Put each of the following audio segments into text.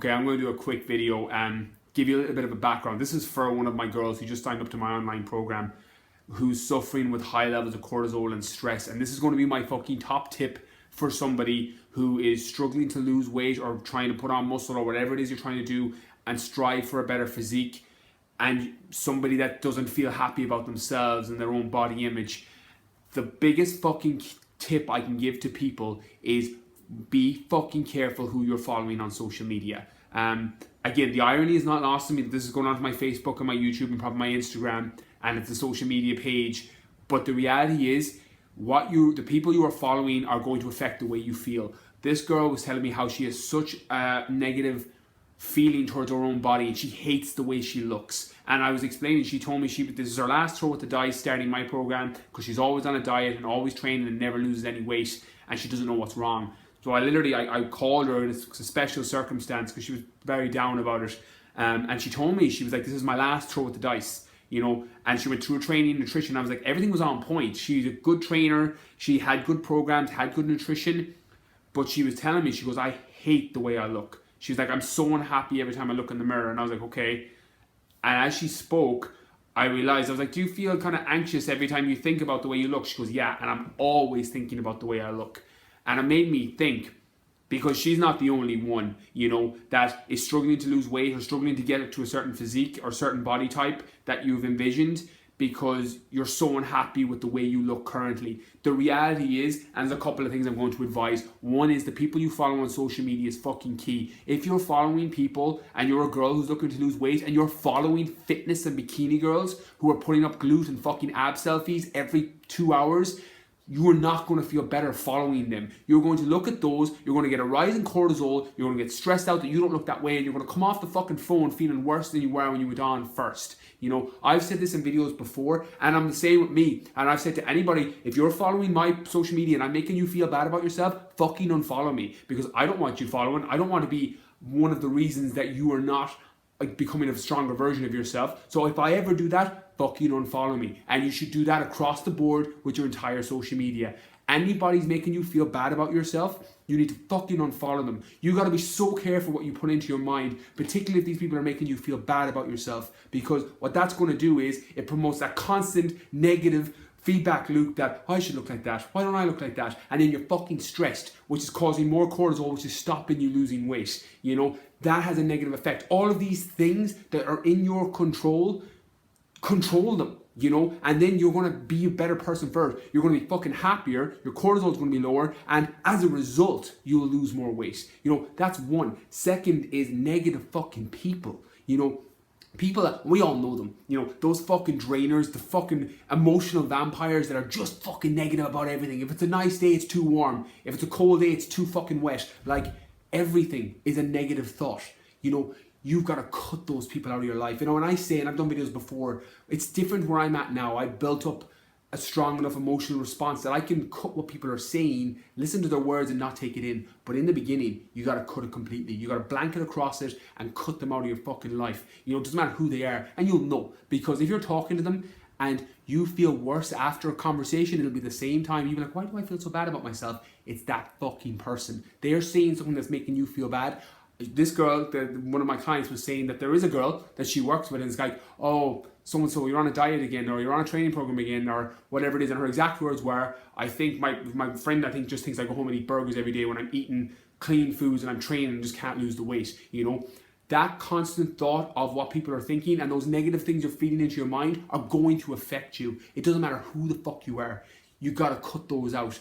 Okay, I'm going to do a quick video and give you a little bit of a background. This is for one of my girls who just signed up to my online program, who's suffering with high levels of cortisol and stress. And this is going to be my fucking top tip for somebody who is struggling to lose weight or trying to put on muscle or whatever it is you're trying to do and strive for a better physique, and somebody that doesn't feel happy about themselves and their own body image. The biggest fucking tip I can give to people is be fucking careful who you're following on social media. Again, the irony is not lost on me that this is going on to my Facebook and my YouTube and probably my Instagram, and it's a social media page. But the reality is, the people you are following are going to affect the way you feel. This girl was telling me how she has such a negative feeling towards her own body and she hates the way she looks. And I was explaining, she told me this is her last throw with the dice starting my program, because she's always on a diet and always training and never loses any weight, and she doesn't know what's wrong. So I called her, and it's a special circumstance because she was very down about it. And she told me, she was like, this is my last throw with the dice, and she went through training, nutrition. I was like, everything was on point. She's a good trainer. She had good programs, had good nutrition. But she was telling me, she goes, I hate the way I look. She's like, I'm so unhappy every time I look in the mirror. And I was like, okay. And as she spoke, I realized, I was like, do you feel kind of anxious every time you think about the way you look? She goes, yeah, and I'm always thinking about the way I look. And it made me think, because she's not the only one, that is struggling to lose weight or struggling to get it to a certain physique or certain body type that you've envisioned, because you're so unhappy with the way you look currently. The reality is, and there's a couple of things I'm going to advise. One is the people you follow on social media is fucking key. If you're following people and you're a girl who's looking to lose weight and you're following fitness and bikini girls who are putting up glute and fucking ab selfies every 2 hours, you are not going to feel better following them. You're going to look at those, you're going to get a rise in cortisol, you're going to get stressed out that you don't look that way, and you're going to come off the fucking phone feeling worse than you were when you went on first. I've said this in videos before, and I'm the same with me. And I've said to anybody, if you're following my social media and I'm making you feel bad about yourself, fucking unfollow me, because I don't want you following. I don't want to be one of the reasons that you are not becoming a stronger version of yourself. So if I ever do that, fucking unfollow me. And you should do that across the board with your entire social media. Anybody's making you feel bad about yourself, you need to fucking unfollow them. You got to be so careful what you put into your mind, particularly if these people are making you feel bad about yourself, because what that's going to do is it promotes that constant negative feedback loop that I should look like that, why don't I look like that? And then you're fucking stressed, which is causing more cortisol, which is stopping you losing weight. That has a negative effect. All of these things that are in your control them, and then you're going to be a better person first. You're going to be fucking happier, your cortisol is going to be lower, and as a result, you'll lose more weight. That's one. Second is negative fucking people. People that, we all know them, those fucking drainers, the fucking emotional vampires that are just fucking negative about everything. If it's a nice day, it's too warm. If it's a cold day, it's too fucking wet. Like, everything is a negative thought. You've got to cut those people out of your life. And I say, and I've done videos before, it's different where I'm at now. I've built up a strong enough emotional response that I can cut what people are saying, listen to their words and not take it in. But in the beginning, you got to cut it completely. You got to blanket across it and cut them out of your fucking life. It doesn't matter who they are. And you'll know, because if you're talking to them and you feel worse after a conversation, it'll be the same time. You'll be like, why do I feel so bad about myself? It's that fucking person. They're saying something that's making you feel bad. This girl, one of my clients was saying that there is a girl that she works with, and it's like, oh, so-and-so, you're on a diet again, or you're on a training program again, or whatever it is. And her exact words were, I think my friend, just thinks I go home and eat burgers every day when I'm eating clean foods and I'm training and just can't lose the weight. That constant thought of what people are thinking and those negative things you're feeding into your mind are going to affect you. It doesn't matter who the fuck you are. You got to cut those out.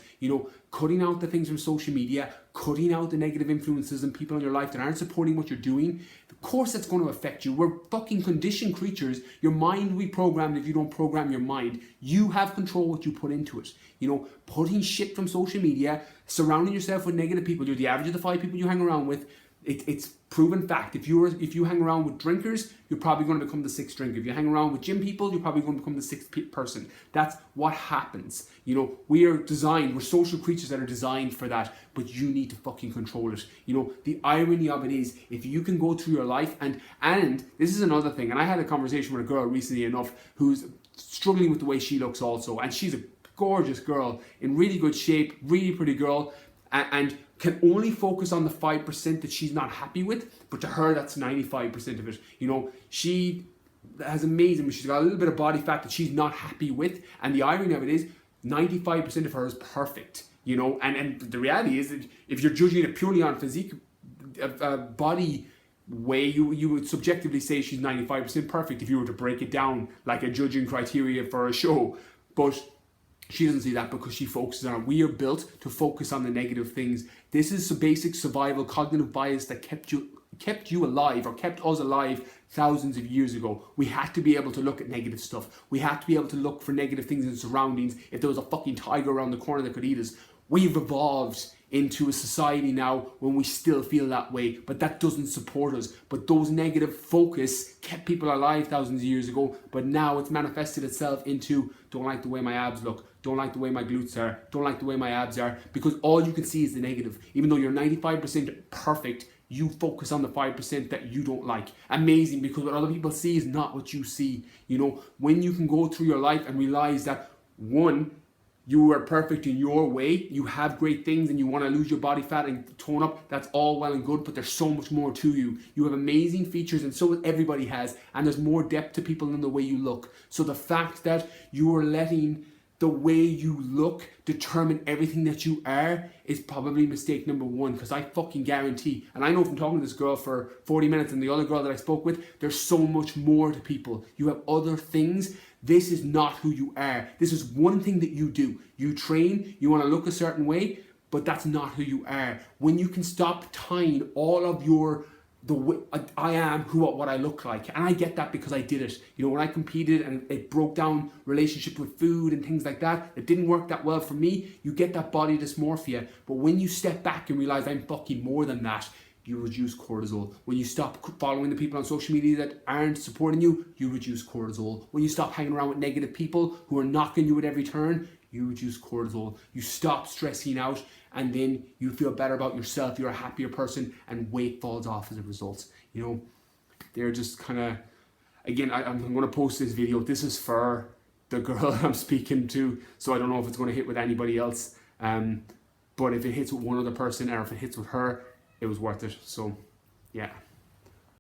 Cutting out the things from social media, cutting out the negative influences and people in your life that aren't supporting what you're doing. Of course that's going to affect you. We're fucking conditioned creatures. Your mind will be programmed if you don't program your mind. You have control what you put into it. Putting shit from social media, surrounding yourself with negative people. You're the average of the 5 people you hang around with. It's proven fact. If you hang around with drinkers, you're probably going to become the 6th drinker. If you hang around with gym people, you're probably going to become the 6th person. That's what happens. We're social creatures that are designed for that, but you need to fucking control it. The irony of it is, if you can go through your life, and this is another thing, and I had a conversation with a girl recently enough who's struggling with the way she looks also, and she's a gorgeous girl in really good shape, really pretty girl, and can only focus on the 5% that she's not happy with, but to her that's 95% of it. You know, she has amazing, she's got a little bit of body fat that she's not happy with, and the irony of it is 95% of her is perfect. You know, and the reality is that if you're judging it purely on physique, body way, you would subjectively say she's 95% perfect if you were to break it down like a judging criteria for a show. But she doesn't see that because she focuses on it. We are built to focus on the negative things. This is a basic survival cognitive bias that kept you alive, or kept us alive thousands of years ago. We had to be able to look at negative stuff. We had to be able to look for negative things in surroundings. If there was a fucking tiger around the corner that could eat us, we've evolved into a society now when we still feel that way, but that doesn't support us. But those negative focus kept people alive thousands of years ago, but now it's manifested itself into, don't like the way my abs look, don't like the way my glutes are, don't like the way my abs are, because all you can see is the negative. Even though you're 95% perfect, you focus on the 5% that you don't like. Amazing, because what other people see is not what you see. You know, when you can go through your life and realize that, one, you are perfect in your way, you have great things, and you want to lose your body fat and tone up, that's all well and good, but there's so much more to you. You have amazing features, and so everybody has, and there's more depth to people than the way you look. So the fact that you are letting the way you look determine everything that you are is probably mistake number one, because I fucking guarantee, and I know from talking to this girl for 40 minutes and the other girl that I spoke with, there's so much more to people. You have other things. This is not who you are. This is one thing that you do. You train, you want to look a certain way, but that's not who you are. When you can stop tying all of the way I am what I look like, and I get that because I did it. You know, when I competed and it broke down relationship with food and things like that, it didn't work that well for me. You get that body dysmorphia, but when you step back and realize I'm fucking more than that, you reduce cortisol. When you stop following the people on social media that aren't supporting you, you reduce cortisol. When you stop hanging around with negative people who are knocking you at every turn, you reduce cortisol. You stop stressing out, and then you feel better about yourself. You're a happier person, and weight falls off as a result. You know, they're just kind of, again, I'm going to post this video. This is for the girl I'm speaking to, so I don't know if it's going to hit with anybody else. But if it hits with one other person, or if it hits with her, it was worth it. So, yeah.